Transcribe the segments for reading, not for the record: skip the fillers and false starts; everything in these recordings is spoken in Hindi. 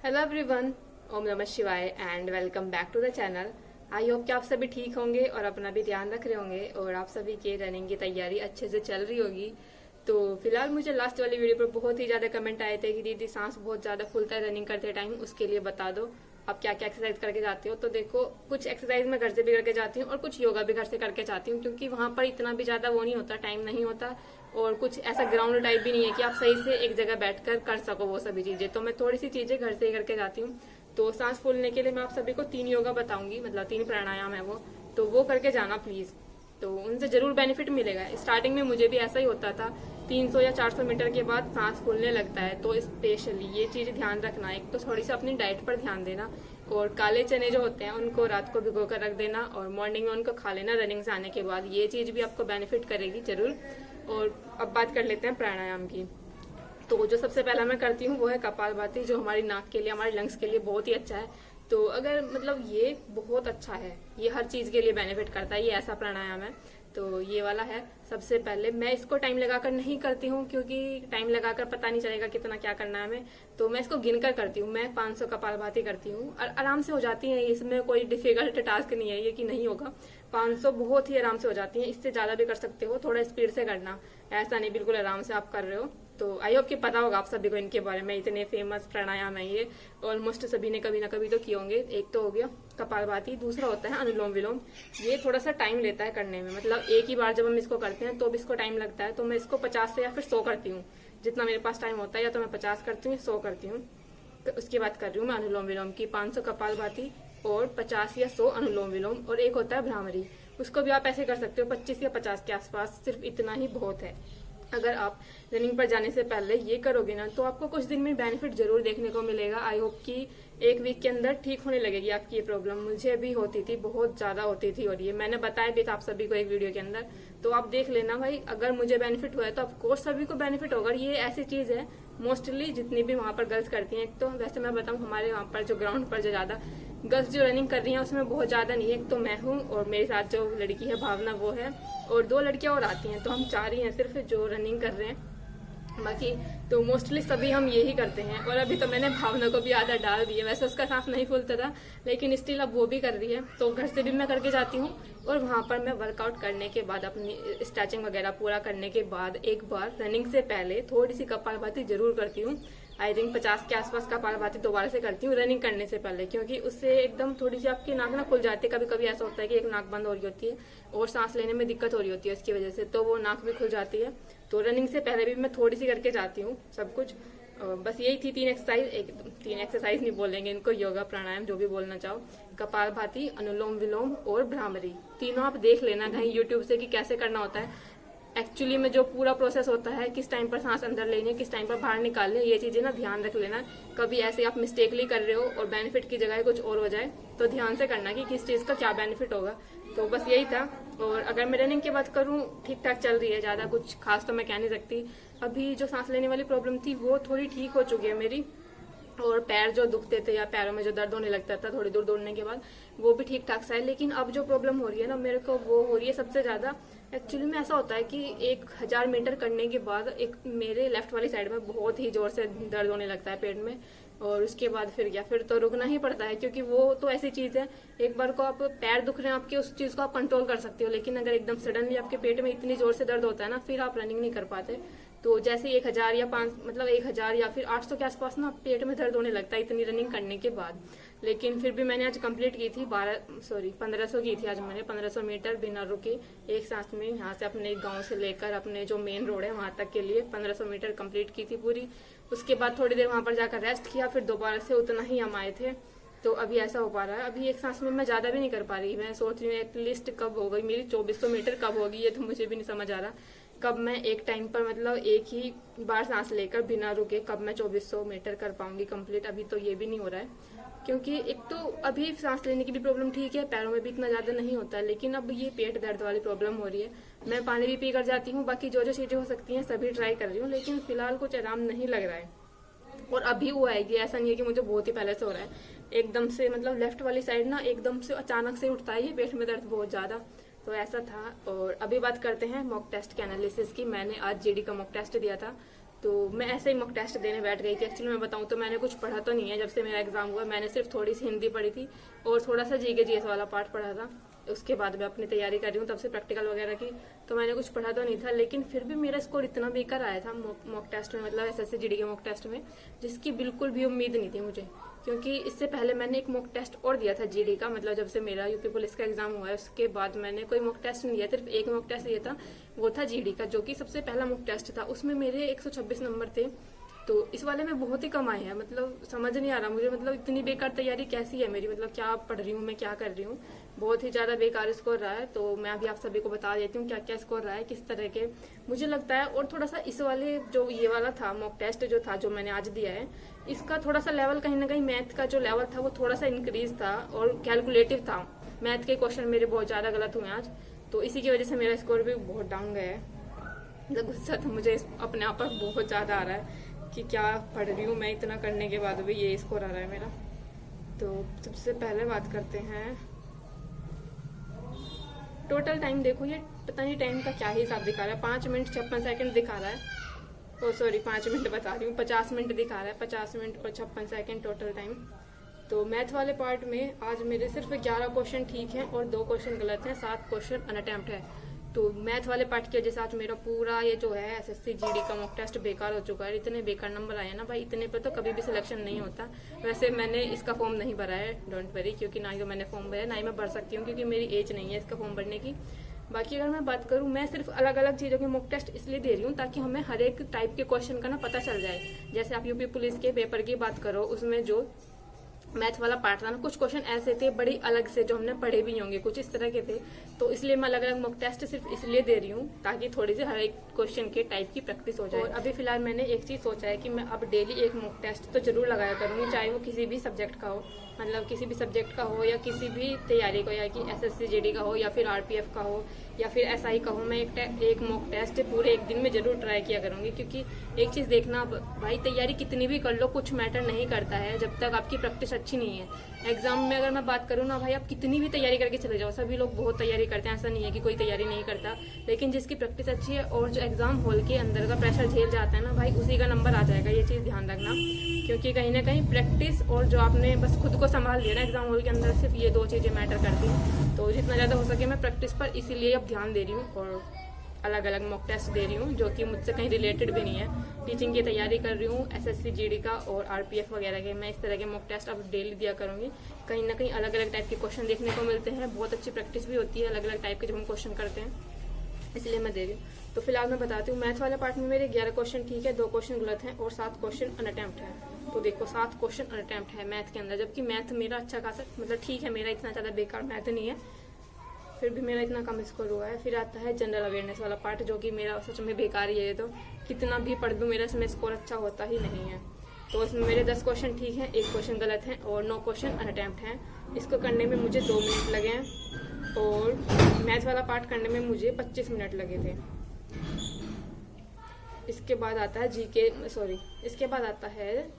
हेलो एवरीवन, ओम नमः शिवाय and welcome back to the channel. I hope कि आप सभी ठीक होंगे और अपना भी ध्यान रख रहे होंगे और आप सभी के रनिंग की तैयारी अच्छे से चल रही होगी। तो फिलहाल मुझे लास्ट वाली वीडियो पर बहुत ही ज्यादा कमेंट आए थे कि दीदी सांस बहुत ज्यादा फूलता है रनिंग करते टाइम, उसके लिए बता दो आप क्या क्या एक्सरसाइज करके जाती हो। तो देखो, कुछ एक्सरसाइज मैं घर से भी करके जाती हूँ और कुछ योगा भी घर से करके जाती हूँ, क्योंकि वहां पर इतना भी ज्यादा वो नहीं होता, टाइम नहीं होता और कुछ ऐसा ग्राउंड टाइप भी नहीं है कि आप सही से एक जगह बैठकर कर सको वो सभी चीजें। तो मैं थोड़ी सी चीजें घर से ही करके जाती हूँ। तो सांस फूलने के लिए मैं आप सभी को 3 योगा बताऊंगी, मतलब 3 प्राणायाम है वो, तो वो करके जाना प्लीज। तो उनसे जरूर बेनिफिट मिलेगा। स्टार्टिंग में मुझे भी ऐसा ही होता था, 300 या 400 मीटर के बाद सांस फूलने लगता है। तो स्पेशली ये चीज ध्यान रखना, एक तो थोड़ी सी अपनी डाइट पर ध्यान देना और काले चने जो होते हैं उनको रात को भिगो कर रख देना और मॉर्निंग में उनको खा लेना रनिंग से आने के बाद। ये चीज भी आपको बेनिफिट करेगी जरूर। और अब बात कर लेते हैं प्राणायाम की। तो जो सबसे पहला मैं करती हूँ वो है कपालभाति, जो हमारी नाक के लिए, हमारे लंग्स के लिए बहुत ही अच्छा है। तो अगर मतलब ये बहुत अच्छा है, ये हर चीज के लिए बेनिफिट करता है, ये ऐसा प्राणायाम है। तो ये वाला है। सबसे पहले मैं इसको टाइम लगाकर नहीं करती हूँ, क्योंकि टाइम लगाकर पता नहीं चलेगा कितना क्या करना है हमें। तो मैं इसको गिनकर करती हूँ। मैं 500 कपालभाति करती हूँ और आराम से हो जाती है। इसमें कोई डिफिकल्ट टास्क नहीं है ये कि नहीं होगा। 500 बहुत ही आराम से हो जाती है। इससे ज्यादा भी कर सकते हो, थोड़ा स्पीड से करना, ऐसा नहीं बिल्कुल आराम से आप कर रहे हो। तो आई होप कि पता होगा आप सभी को इनके बारे में, इतने फेमस प्राणायाम है ये, ऑलमोस्ट सभी ने कभी ना कभी तो किए होंगे। एक तो हो गया कपालभाति, दूसरा होता है अनुलोम विलोम। ये थोड़ा सा टाइम लेता है करने में, मतलब एक ही बार जब हम इसको करते हैं तो भी इसको टाइम लगता है। तो मैं इसको 50 से या फिर 100 करती हूँ, जितना मेरे पास टाइम होता है। या तो मैं 50 करती हूँ या 100 करती हूँ। तो उसकी बात कर रही हूँ मैं अनुलोम विलोम की। 500 कपालभाति और 50 या 100 अनुलोम विलोम। और एक होता है भ्रामरी, उसको भी आप ऐसे कर सकते हो 25 या 50 के आसपास, सिर्फ इतना ही बहुत है। अगर आप रनिंग पर जाने से पहले ये करोगे ना तो आपको कुछ दिन में बेनिफिट जरूर देखने को मिलेगा। आई होप कि 1 वीक के अंदर ठीक होने लगेगी आपकी ये प्रॉब्लम। मुझे भी होती थी, बहुत ज्यादा होती थी, और ये मैंने बताया भी था आप सभी को एक वीडियो के अंदर। तो आप देख लेना भाई, अगर मुझे बेनिफिट हुआ है तो ऑफकोर्स सभी को बेनिफिट होगा। ये ऐसी चीज है मोस्टली जितनी भी वहां पर गर्ल्स करती हैं। तो वैसे मैं बताऊं, हमारे वहां पर जो ग्राउंड पर जो ज्यादा गर्ल्स जो रनिंग कर रही हैं उसमें बहुत ज्यादा नहीं है। एक तो मैं हूँ और मेरे साथ जो लड़की है भावना वो है, और 2 लड़कियां और आती हैं। तो हम 4 ही हैं सिर्फ जो रनिंग कर रहे हैं। बाकी तो मोस्टली सभी हम यही करते हैं। और अभी तो मैंने भावना को भी आदत डाल दी है। वैसे उसका सांस नहीं फूलता था, लेकिन स्टिल अब वो भी कर रही है। तो घर से भी मैं करके जाती हूँ और वहां पर मैं वर्कआउट करने के बाद, अपनी स्ट्रेचिंग वगैरह पूरा करने के बाद, एक बार रनिंग से पहले थोड़ी सी कपालभाति जरूर करती हूँ। आई थिंक 50 के आसपास कपालभाति दोबारा से करती हूँ रनिंग करने से पहले, क्योंकि उससे एकदम थोड़ी सी आपकी नाक ना खुल जाती है। कभी कभी ऐसा होता है कि एक नाक बंद हो रही होती है और सांस लेने में दिक्कत हो रही होती है उसकी वजह से, तो वो नाक भी खुल जाती है। तो रनिंग से पहले भी मैं थोड़ी सी करके जाती हूँ सब कुछ। बस यही थी 3 एक्सरसाइज। 3 एक्सरसाइज नहीं बोलेंगे इनको, योगा प्राणायाम जो भी बोलना चाहो। कपालभाति, अनुलोम विलोम और भ्रामरी, तीनों आप देख लेना कहीं यूट्यूब से कि कैसे करना होता है। एक्चुअली में जो पूरा प्रोसेस होता है, किस टाइम पर सांस अंदर लेनी है, किस टाइम पर बाहर निकालनी है, ये चीजें ना ध्यान रख लेना। कभी ऐसे आप मिस्टेकली कर रहे हो और बेनिफिट की जगह कुछ और हो जाए, तो ध्यान से करना कि किस चीज का क्या बेनिफिट होगा। तो बस यही था। और अगर मैं रनिंग की बात करूं, ठीक ठाक चल रही है, ज्यादा कुछ खास तो मैं कह नहीं सकती। अभी जो सांस लेने वाली प्रॉब्लम थी वो थोड़ी ठीक हो चुकी है मेरी, और पैर जो दुखते थे या पैरों में जो दर्द होने लगता था थोड़ी दूर दौड़ने के बाद, वो भी ठीक ठाक सा है। लेकिन अब जो प्रॉब्लम हो रही है ना मेरे को, वो हो रही है सबसे ज्यादा। एक्चुअली में ऐसा होता है कि 1000 मीटर करने के बाद एक मेरे लेफ्ट वाली साइड में बहुत ही जोर से दर्द होने लगता है पेट में। और उसके बाद फिर क्या, फिर तो रुकना ही पड़ता है, क्योंकि वो तो ऐसी चीज है, एक बार को आप पैर दुख रहे हैं आपके, उस चीज को आप कंट्रोल कर सकते हो। लेकिन अगर एकदम सडनली आपके पेट में इतनी जोर से दर्द होता है ना, फिर आप रनिंग नहीं कर पाते। तो जैसे 1000 या 5, मतलब 1000 या फिर 800 के आसपास ना पेट में दर्द होने लगता है इतनी रनिंग करने के बाद। लेकिन फिर भी मैंने आज कंप्लीट की थी 1500 की थी आज मैंने, 1500 मीटर बिना रुके एक सांस में, यहाँ से अपने गांव से लेकर अपने जो मेन रोड है वहां तक के लिए 1500 मीटर कंप्लीट की थी पूरी। उसके बाद थोड़ी देर वहां पर जाकर रेस्ट किया, फिर दोबारा से उतना ही हम आए थे। तो अभी ऐसा हो पा रहा है। अभी एक सांस में मैं ज्यादा भी नहीं कर पा रही। मैं सोच रही हूँ एटलीस्ट कब हो गई मेरी 2400 मीटर, कब होगी ये तो मुझे भी नहीं समझ आ रहा। कब मैं एक टाइम पर, मतलब एक ही बार सांस लेकर बिना रुके, कब मैं 2400 मीटर कर पाऊंगी कंप्लीट। अभी तो ये भी नहीं हो रहा है, क्योंकि एक तो अभी सांस लेने की भी प्रॉब्लम ठीक है, पैरों में भी इतना ज्यादा नहीं होता है, लेकिन अब ये पेट दर्द वाली प्रॉब्लम हो रही है। मैं पानी भी पी कर जाती हूँ, बाकी जो जो चीजें हो सकती हैं सभी ट्राई कर रही हूँ, लेकिन फिलहाल कुछ आराम नहीं लग रहा है। और अभी वो आएगी, ऐसा नहीं है कि मुझे बहुत ही पहले से हो रहा है। एकदम से, मतलब लेफ्ट वाली साइड ना एकदम से अचानक से उठता है ये पेट में दर्द बहुत ज्यादा। तो ऐसा था। और अभी बात करते हैं मॉक टेस्ट के एनालिसिस की। मैंने आज जीडी का मॉक टेस्ट दिया था। तो मैं ऐसे ही मॉक टेस्ट देने बैठ गई थी। एक्चुअली मैं बताऊं तो मैंने कुछ पढ़ा तो नहीं है जब से मेरा एग्जाम हुआ। मैंने सिर्फ थोड़ी सी हिंदी पढ़ी थी और थोड़ा सा जीके जीएस वाला पार्ट पढ़ा था। उसके बाद मैं अपनी तैयारी कर रही हूँ, तब से प्रैक्टिकल वगैरह की, तो मैंने कुछ पढ़ा तो नहीं था। लेकिन फिर भी मेरा स्कोर इतना बेकार आया था मॉक टेस्ट में, मतलब एसएससी जीडी के मॉक टेस्ट में, जिसकी बिल्कुल भी उम्मीद नहीं थी मुझे। क्योंकि इससे पहले मैंने एक मॉक टेस्ट और दिया था जीडी का, मतलब जब से मेरा यूपी पुलिस का एग्जाम हुआ है उसके बाद मैंने कोई मॉक टेस्ट नहीं दिया, सिर्फ एक मॉक टेस्ट दिया था, वो था जीडी का, जो कि सबसे पहला मॉक टेस्ट था। उसमें मेरे 126 नंबर थे। तो इस वाले में बहुत ही कम आए हैं, मतलब समझ नहीं आ रहा मुझे, मतलब इतनी बेकार तैयारी कैसी है मेरी, मतलब क्या पढ़ रही हूँ मैं, क्या कर रही हूँ। बहुत ही ज्यादा बेकार स्कोर रहा है। तो मैं अभी आप सभी को बता देती हूँ क्या क्या स्कोर रहा है, किस तरह के मुझे लगता है। और थोड़ा सा इस वाले जो ये वाला था मॉक टेस्ट जो था, जो मैंने आज दिया है, इसका थोड़ा सा लेवल कहीं ना कहीं मैथ का जो लेवल था वो थोड़ा सा इंक्रीज था और कैलकुलेटिव था। मैथ के क्वेश्चन मेरे बहुत ज्यादा गलत हुए आज, तो इसी की वजह से मेरा स्कोर भी बहुत डाउन गया है। मतलब गुस्सा तो मुझे अपने आप पर बहुत ज्यादा आ रहा है कि क्या पढ़ रही हूँ मैं, इतना करने के बाद भी ये स्कोर आ रहा है मेरा। तो सबसे पहले बात करते हैं टोटल टाइम। देखो ये पता नहीं टाइम का क्या ही हिसाब दिखा रहा है, 5 मिनट 56 सेकंड दिखा रहा है। ओ सॉरी 5 मिनट बता रही हूँ, 50 मिनट दिखा रहा है, 50 मिनट और 56 सेकंड टोटल टाइम। तो मैथ वाले पार्ट में आज मेरे सिर्फ 11 क्वेश्चन ठीक हैं और 2 क्वेश्चन गलत हैं, 7 क्वेश्चन अनअटेम्प्ट है। तो मैथ वाले पार्ट की वजह से आज मेरा पूरा ये जो है एसएससी जीडी का मॉक टेस्ट बेकार हो चुका है। इतने बेकार नंबर आए ना भाई, इतने पे तो कभी भी सिलेक्शन नहीं होता। वैसे मैंने इसका फॉर्म नहीं भरा है, डोंट वरी, क्योंकि ना ही तो मैंने फॉर्म भरा है, ना ही मैं भर सकती हूँ, क्योंकि मेरी एज नहीं है इसका फॉर्म भरने की। बाकी अगर मैं बात करूँ, मैं सिर्फ अलग अलग चीजों के मॉक टेस्ट इसलिए दे रही हूँ ताकि हमें हर एक टाइप के क्वेश्चन का ना पता चल जाए। जैसे आप यूपी पुलिस के पेपर की बात करो, उसमें जो मैथ वाला पार्ट था ना, कुछ क्वेश्चन ऐसे थे बड़ी अलग से जो हमने पढ़े भी होंगे, कुछ इस तरह के थे। तो इसलिए मैं अलग अलग मॉक टेस्ट सिर्फ इसलिए दे रही हूँ ताकि थोड़ी सी हर एक क्वेश्चन के टाइप की प्रैक्टिस हो जाए। और अभी फिलहाल मैंने एक चीज सोचा है कि मैं अब डेली एक मॉक टेस्ट तो जरूर लगाया करूंगी, चाहे वो किसी भी सब्जेक्ट का हो, मतलब किसी भी सब्जेक्ट का हो या किसी भी तैयारी को, या कि एसएससी जीडी का हो या फिर आरपीएफ का हो या फिर एसआई का हो। मैं एक मॉक टेस्ट पूरे एक दिन में जरूर ट्राई किया करूंगी। क्योंकि एक चीज देखना भाई, तैयारी कितनी भी कर लो कुछ मैटर नहीं करता है जब तक आपकी प्रैक्टिस अच्छी नहीं है। एग्जाम में अगर मैं बात करूँ ना भाई, आप कितनी भी तैयारी करके चले जाओ, सभी लोग बहुत तैयारी करते हैं, ऐसा नहीं है कि कोई तैयारी नहीं करता, लेकिन जिसकी प्रैक्टिस अच्छी है और जो एग्जाम हॉल के अंदर का प्रेशर झेल जाता है ना भाई, उसी का नंबर आ जाएगा। ये चीज ध्यान रखना, क्योंकि कहीं ना कहीं प्रैक्टिस और जो आपने बस खुद को संभाल लिया ना एग्जाम हॉल के अंदर, सिर्फ ये 2 चीजें मैटर करती हैं। तो जितना ज्यादा हो सके मैं प्रैक्टिस पर इसीलिए अब ध्यान दे रही हूँ और अलग अलग मॉक टेस्ट दे रही हूँ जो कि मुझसे कहीं रिलेटेड भी नहीं है। टीचिंग की तैयारी कर रही हूँ, एसएससी जीडी का और आरपीएफ वगैरह के। मैं इस तरह के मॉक टेस्ट अब डेली दिया करूंगी। कहीं ना कहीं अलग अलग टाइप के क्वेश्चन देखने को मिलते हैं, बहुत अच्छी प्रैक्टिस भी होती है अलग अलग टाइप के जब हम क्वेश्चन करते हैं, इसलिए मैं दे रही हूँ। तो फिलहाल मैं बताती हूँ, मैथ वाले पार्ट में मेरे 11 क्वेश्चन ठीक है, 2 क्वेश्चन गलत हैं और 7 क्वेश्चन अनअटेम्प्ट है। तो देखो 7 क्वेश्चन अनअटेम्प्ट है मैथ के अंदर, जबकि मैथ मेरा अच्छा खासा, मतलब ठीक है, मेरा इतना ज्यादा बेकार मैथ नहीं है, फिर भी मेरा इतना कम स्कोर हुआ है। फिर आता है जनरल अवेयरनेस वाला पार्ट, जो कि मेरा सच में बेकार ही है। तो कितना भी पढ़ लूँ मेरा इसमें स्कोर अच्छा होता ही नहीं है। तो इसमें मेरे 10 क्वेश्चन ठीक हैं, 1 क्वेश्चन गलत है और 9 क्वेश्चन अनअटेम्प्ट हैं। इसको करने में मुझे 2 मिनट लगे हैं और मैथ वाला पार्ट करने में मुझे 25 मिनट लगे थे। इसके बाद आता है इसके बाद आता है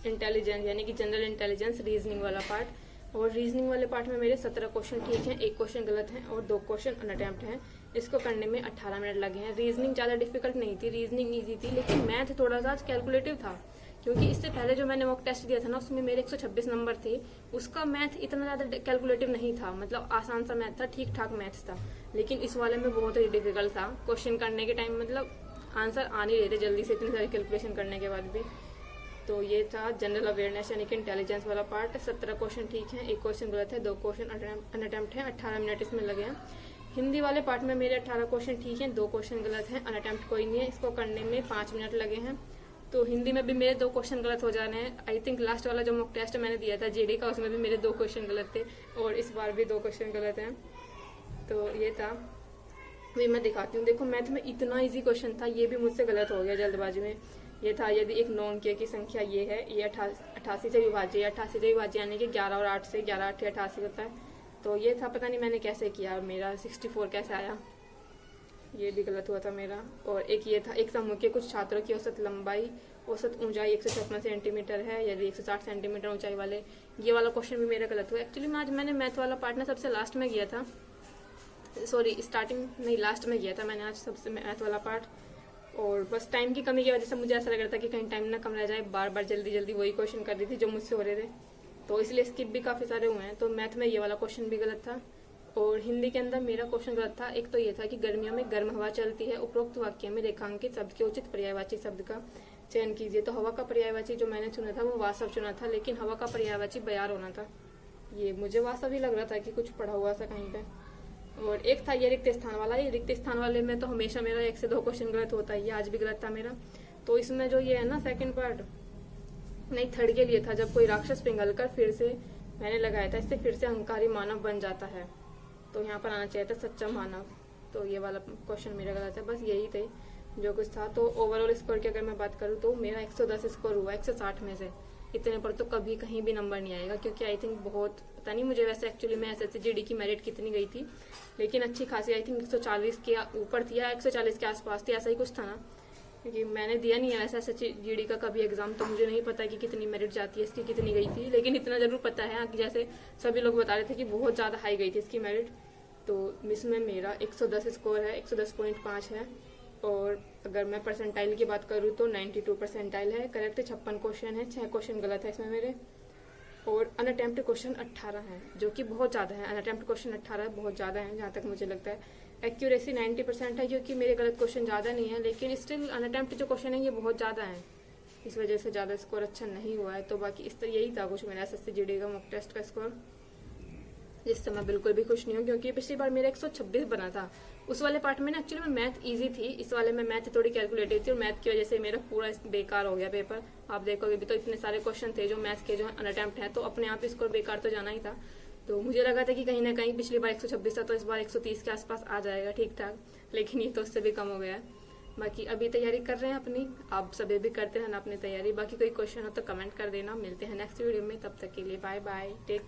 इंटेलिजेंस, यानी कि जनरल इंटेलिजेंस रीजनिंग वाला पार्ट। और रीजनिंग वाले पार्ट में मेरे 17 क्वेश्चन ठीक हैं, 1 क्वेश्चन गलत है और 2 क्वेश्चन अनअटेम्प्ट हैं। इसको करने में 18 मिनट लगे हैं। रीजनिंग ज़्यादा डिफिकल्ट नहीं थी, रीजनिंग ईजी थी, लेकिन मैथ थोड़ा सा कैलकुलेटिव था। क्योंकि इससे पहले जो मैंने मॉक टेस्ट दिया था ना, उसमें मेरे 126 नंबर थे, उसका मैथ इतना ज़्यादा कैलकुलेटिव नहीं था, मतलब आसान सा मैथ था, ठीक ठाक मैथ था। लेकिन इस वाले में बहुत ही डिफिकल्ट था। क्वेश्चन करने के टाइम मतलब आंसर आ नहीं रहे थे जल्दी से, इतनी सारी कैलकुलेशन करने के बाद भी। तो ये था जनरल अवेयरनेस यानी कि इंटेलिजेंस वाला पार्ट। 17 क्वेश्चन ठीक है, 1 क्वेश्चन गलत है, 2 क्वेश्चन अनअटेम्प्ट है, 18 मिनट इसमें लगे हैं। हिंदी वाले पार्ट में मेरे 18 क्वेश्चन ठीक हैं, 2 क्वेश्चन गलत हैं, अनअटेम्प्ट कोई नहीं है। इसको करने में 5 मिनट लगे हैं। तो हिंदी में भी मेरे 2 क्वेश्चन गलत हो जाने हैं। आई थिंक लास्ट वाला जो मॉक टेस्ट मैंने दिया था जीडी का, उसमें भी मेरे 2 क्वेश्चन गलत थे और इस बार भी 2 क्वेश्चन गलत हैं। तो ये था, वही मैं दिखाती हूँ। देखो मैथ में इतना इजी क्वेश्चन था, ये भी मुझसे गलत हो गया जल्दबाजी में। ये था, यदि एक नौ अंकीय की संख्या ये है, ये 88 से विभाज्य है, 88 से विभाज्य यानी कि 11 और 8 से, 11 8 88 होता है। तो ये था, पता नहीं मैंने कैसे किया, मेरा 64 कैसे आया, ये भी गलत हुआ था मेरा। और एक ये था, एक समूह के कुछ छात्रों की औसत लंबाई, औसत ऊंचाई 156 सेंटीमीटर है, यदि 160 सेंटीमीटर ऊंचाई वाले, ये वाला क्वेश्चन भी मेरा गलत हुआ। एक्चुअली मैं आज मैंने मैथ वाला पार्ट ना सबसे लास्ट में किया था, सॉरी स्टार्टिंग नहीं लास्ट में किया था मैंने आज सबसे मैथ वाला पार्ट। और बस टाइम की कमी की वजह से मुझे ऐसा लग रहा था कि कहीं टाइम ना कम रह जाए, बार बार जल्दी जल्दी वही क्वेश्चन कर रही थी जो मुझसे हो रहे थे, तो इसलिए स्किप भी काफ़ी सारे हुए हैं। तो मैथ में ये वाला क्वेश्चन भी गलत था और हिंदी के अंदर मेरा क्वेश्चन गलत था। एक तो ये था कि गर्मियों में गर्म हवा चलती है, उपरोक्त वाक्य में रेखांकित शब्द के उचित पर्यायवाची शब्द का चयन कीजिए। तो हवा का पर्यायवाची जो मैंने चुना था वो वास्तव चुना था, लेकिन हवा का पर्यायवाची बयार होना था। ये मुझे वास्तव ही लग रहा था कि कुछ पढ़ा हुआ था कहीं पे। और एक था ये रिक्त स्थान वाला। ये रिक्त स्थान वाले में तो हमेशा मेरा 1 से 2 क्वेश्चन गलत होता है, ये आज भी गलत था मेरा। तो इसमें जो ये है ना सेकंड पार्ट, नहीं थर्ड के लिए था, जब कोई राक्षस पिघल कर फिर से, मैंने लगाया था इससे फिर से अहंकारी मानव बन जाता है, तो यहाँ पर आना चाहिए था सच्चा मानव। तो ये वाला क्वेश्चन मेरा गलत है। बस यही थे जो कुछ था। तो ओवरऑल स्कोर की अगर मैं बात करूँ तो मेरा 110 स्कोर हुआ 160 में से। इतने पर तो कभी कहीं भी नंबर नहीं आएगा, क्योंकि आई थिंक बहुत, पता नहीं मुझे वैसे एक्चुअली में एसएससी जीडी की मेरिट कितनी गई थी, लेकिन अच्छी खासी आई थिंक 140 के ऊपर थी या 140 के आसपास थी, ऐसा ही कुछ था ना, क्योंकि मैंने दिया नहीं है ऐसा एसएससी जीडी का कभी एग्जाम, तो मुझे नहीं पता कि कितनी मेरिट जाती है इसकी, कितनी गई थी। लेकिन इतना जरूर पता है कि जैसे सभी लोग बता रहे थे कि बहुत ज़्यादा हाई गई थी इसकी मेरिट। तो इसमें मेरा 110 स्कोर है, 110.5 है। और अगर मैं परसेंटाइल की बात करूँ तो 92 परसेंटाइल है। करेक्ट 56 क्वेश्चन है, 6 क्वेश्चन गलत है इसमें मेरे। और अनअटेम्प्ट क्वेश्चन 18 हैं, जो कि बहुत ज़्यादा है। अनअटेम्प्ट क्वेश्चन 18 बहुत ज़्यादा है जहाँ तक मुझे लगता है। एक्यूरेसी 90% है, क्योंकि मेरे गलत क्वेश्चन ज़्यादा नहीं है, लेकिन स्टिल अनअटेम्प्ट जो क्वेश्चन है ये बहुत ज़्यादा है, इस वजह से ज़्यादा स्कोर अच्छा नहीं हुआ है। तो बाकी इस तरह यही था कुछ मेरा एसएससी जीडी का मॉक टेस्ट का स्कोर, जिससे मैं बिल्कुल भी खुश नहीं हूँ, क्योंकि पिछली बार मेरा 126 बना था। उस वाले पार्ट में ना एक्चुअली में मैथ इजी थी, इस वाले में मैथ थोड़ी कैलकुलेटिव थी, और मैथ की वजह से मेरा पूरा बेकार हो गया पेपर। आप देखोगे भी तो इतने सारे क्वेश्चन थे जो मैथ के जो अनअटेम्प्ट हैं, तो अपने आप स्कोर बेकार तो जाना ही था। तो मुझे लगा था कि कहीं ना कहीं पिछली बार 126 था, तो इस बार 130 के आसपास आ जाएगा ठीक ठाक, लेकिन ये तो उससे भी कम हो गया है। बाकी अभी तैयारी कर रहे हैं अपनी, आप सभी भी करते हैं ना अपनी तैयारी। बाकी कोई क्वेश्चन हो तो कमेंट कर देना। मिलते हैं नेक्स्ट वीडियो में, तब तक के लिए बाय बाय, टेक